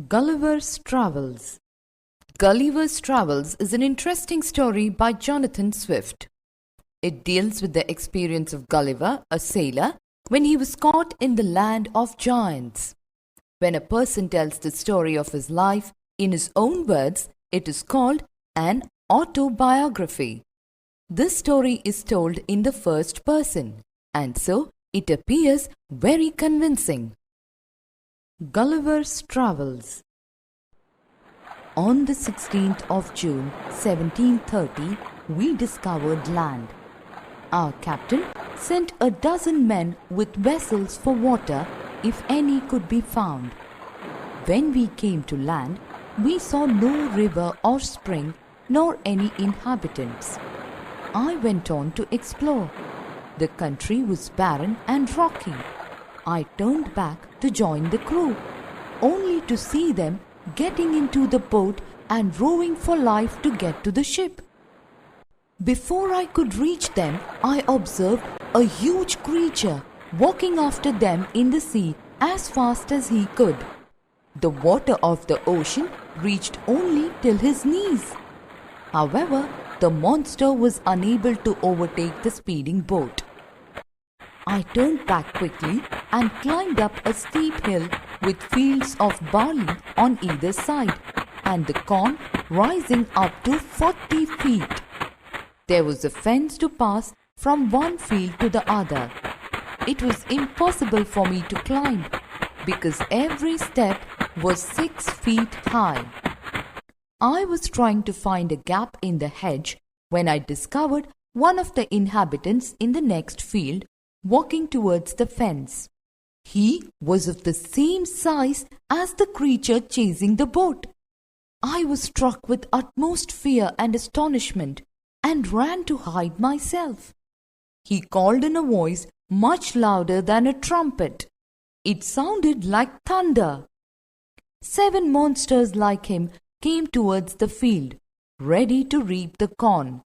Gulliver's Travels. Gulliver's Travels is an interesting story by Jonathan Swift. It deals with the experience of Gulliver, a sailor, when he was caught in the land of giants. When a person tells the story of his life in his own words, it is called an autobiography. This story is told in the first person, and so it appears very convincing. Gulliver's Travels. On the 16th of June 1730, we discovered land. Our captain sent a dozen men with vessels for water, if any could be found. When we came to land, we saw no river or spring, nor any inhabitants. I went on to explore. The country was barren and rocky. I turned back to join the crew, only to see them getting into the boat and rowing for life to get to the ship. Before I could reach them, I observed a huge creature walking after them in the sea as fast as he could. The water of the ocean reached only till his knees. However, the monster was unable to overtake the speeding boat. I turned back quickly and climbed up a steep hill with fields of barley on either side and the corn rising up to 40 feet. There was a fence to pass from one field to the other. It was impossible for me to climb because every step was 6 feet high. I was trying to find a gap in the hedge when I discovered one of the inhabitants in the next field walking towards the fence. He was of the same size as the creature chasing the boat. I was struck with utmost fear and astonishment and ran to hide myself. He called in a voice much louder than a trumpet. It sounded like thunder. 7 monsters like him came towards the field, ready to reap the corn.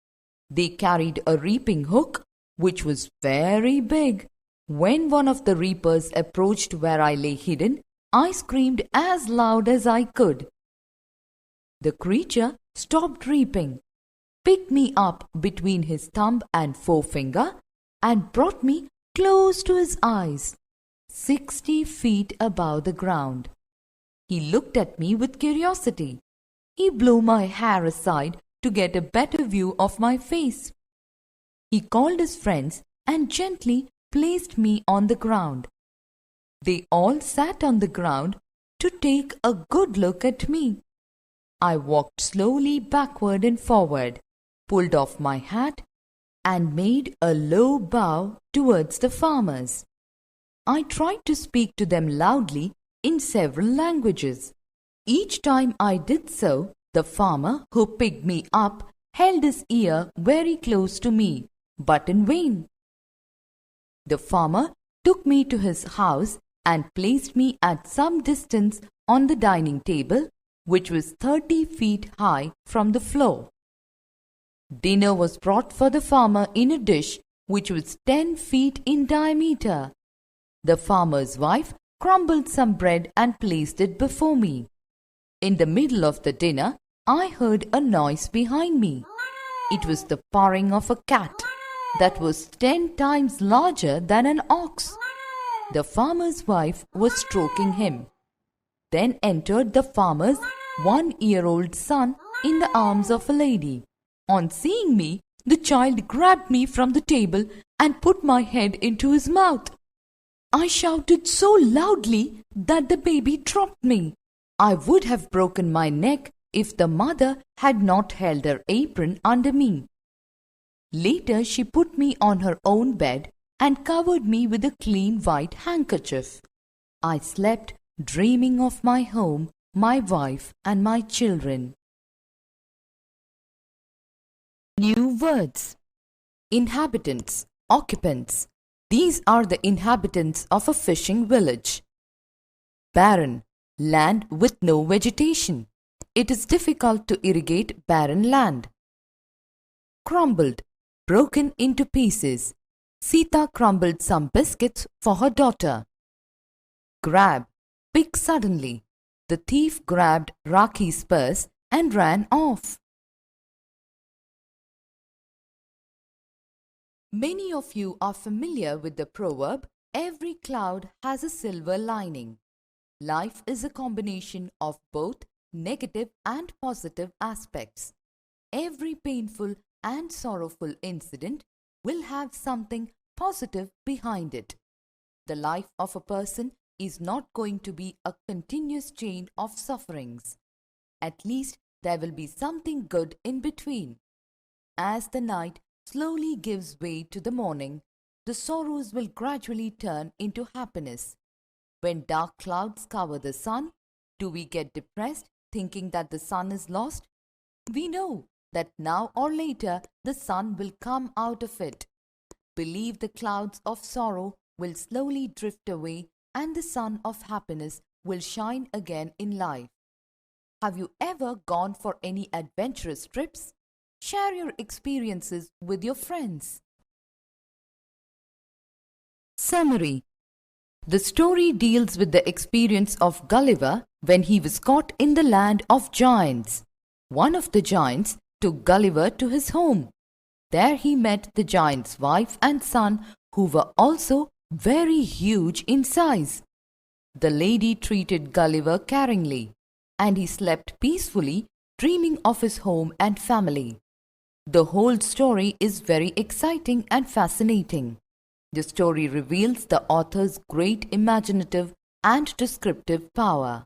They carried a reaping hook, which was very big. When one of the reapers approached where I lay hidden, I screamed as loud as I could. The creature stopped reaping, picked me up between his thumb and forefinger, and brought me close to his eyes, 60 feet above the ground. He looked at me with curiosity. He blew my hair aside to get a better view of my face. He called his friends and gently placed me on the ground. They all sat on the ground to take a good look at me. I walked slowly backward and forward, pulled off my hat, and made a low bow towards the farmers. I tried to speak to them loudly in several languages. Each time I did so, the farmer who picked me up held his ear very close to me, but in vain. The farmer took me to his house and placed me at some distance on the dining table, which was 30 feet high from the floor. Dinner was brought for the farmer in a dish which was 10 feet in diameter. The farmer's wife crumbled some bread and placed it before me. In the middle of the dinner, I heard a noise behind me. It was the purring of a cat that was 10 times larger than an ox. The farmer's wife was stroking him. Then entered the farmer's 1-year-old son in the arms of a lady. On seeing me, the child grabbed me from the table and put my head into his mouth. I shouted so loudly that the baby dropped me. I would have broken my neck if the mother had not held her apron under me. Later she put me on her own bed and covered me with a clean white handkerchief. I slept dreaming of my home, my wife, and my children. New words. Inhabitants, occupants. These are the inhabitants of a fishing village. Barren, land with no vegetation. It is difficult to irrigate barren land. Crumbled, broken into pieces. Sita crumbled some biscuits for her daughter. Grab, pick suddenly. The thief grabbed Rakhi's purse and ran off. Many of you are familiar with the proverb, "Every cloud has a silver lining." Life is a combination of both negative and positive aspects. Every painful and sorrowful incident will have something positive behind it. The life of a person is not going to be a continuous chain of sufferings. At least there will be something good in between. As the night slowly gives way to the morning, the sorrows will gradually turn into happiness. When dark clouds cover the sun, do we get depressed thinking that the sun is lost? We know that now or later the sun will come out of it. Believe the clouds of sorrow will slowly drift away and the sun of happiness will shine again in life. Have you ever gone for any adventurous trips? Share your experiences with your friends. Summary. The story deals with the experience of Gulliver when he was caught in the land of giants. One of the giants took Gulliver to his home. There he met the giant's wife and son, who were also very huge in size. The lady treated Gulliver caringly, and he slept peacefully, dreaming of his home and family. The whole story is very exciting and fascinating. The story reveals the author's great imaginative and descriptive power.